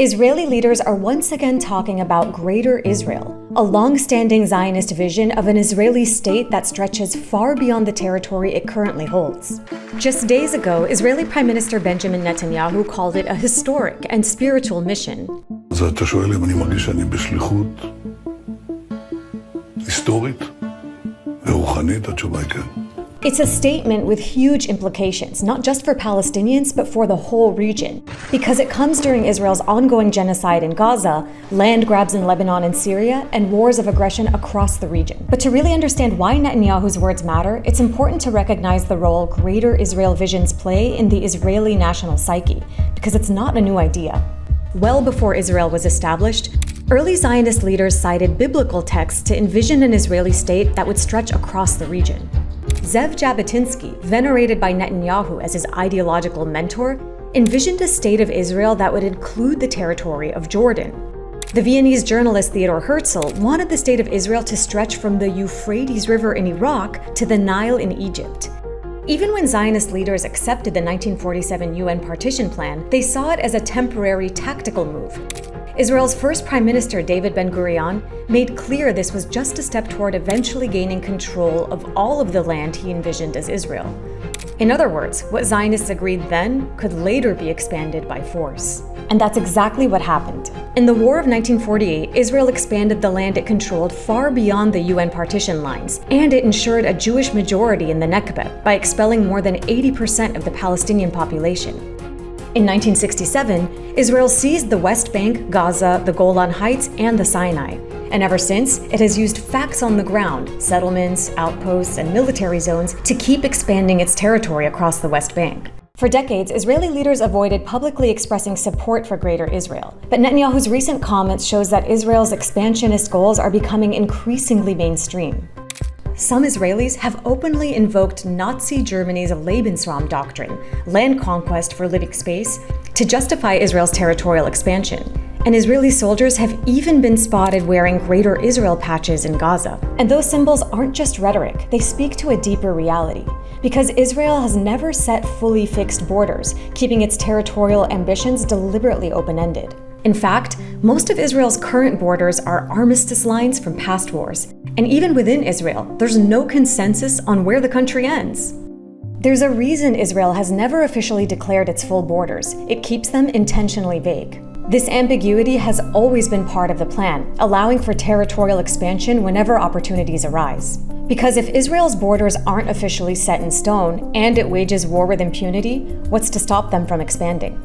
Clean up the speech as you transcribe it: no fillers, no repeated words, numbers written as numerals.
Israeli leaders are once again talking about Greater Israel, a long-standing Zionist vision of an Israeli state that stretches far beyond the territory it currently holds. Just days ago, Israeli Prime Minister Benjamin Netanyahu called it a historic and spiritual mission. אז אתה שואל אם אני מרגיש שאני בשליחות היסטורית ורוחנית? התשובה היא כן. It's a statement with huge implications, not just for Palestinians, but for the whole region, because it comes during Israel's ongoing genocide in Gaza, land grabs in Lebanon and Syria, and wars of aggression across the region. But to really understand why Netanyahu's words matter, it's important to recognize the role Greater Israel visions play in the Israeli national psyche, because it's not a new idea. Well before Israel was established, early Zionist leaders cited biblical texts to envision an Israeli state that would stretch across the region. Zev Jabotinsky, venerated by Netanyahu as his ideological mentor, envisioned a state of Israel that would include the territory of Jordan. The Viennese journalist Theodor Herzl wanted the state of Israel to stretch from the Euphrates River in Iraq to the Nile in Egypt. Even when Zionist leaders accepted the 1947 UN partition plan, they saw it as a temporary tactical move. Israel's first Prime Minister, David Ben-Gurion, made clear this was just a step toward eventually gaining control of all of the land he envisioned as Israel. In other words, what Zionists agreed then could later be expanded by force. And that's exactly what happened. In the War of 1948, Israel expanded the land it controlled far beyond the UN partition lines, and it ensured a Jewish majority in the Nakba by expelling more than 80% of the Palestinian population. In 1967, Israel seized the West Bank, Gaza, the Golan Heights, and the Sinai. And ever since, it has used facts on the ground, settlements, outposts, and military zones to keep expanding its territory across the West Bank. For decades, Israeli leaders avoided publicly expressing support for Greater Israel. But Netanyahu's recent comments shows that Israel's expansionist goals are becoming increasingly mainstream. Some Israelis have openly invoked Nazi Germany's Lebensraum doctrine, land conquest for living space, to justify Israel's territorial expansion. And Israeli soldiers have even been spotted wearing Greater Israel patches in Gaza. And those symbols aren't just rhetoric, they speak to a deeper reality. Because Israel has never set fully fixed borders, keeping its territorial ambitions deliberately open-ended. In fact, most of Israel's current borders are armistice lines from past wars. And even within Israel, there's no consensus on where the country ends. There's a reason Israel has never officially declared its full borders. It keeps them intentionally vague. This ambiguity has always been part of the plan, allowing for territorial expansion whenever opportunities arise. Because if Israel's borders aren't officially set in stone, and it wages war with impunity, what's to stop them from expanding?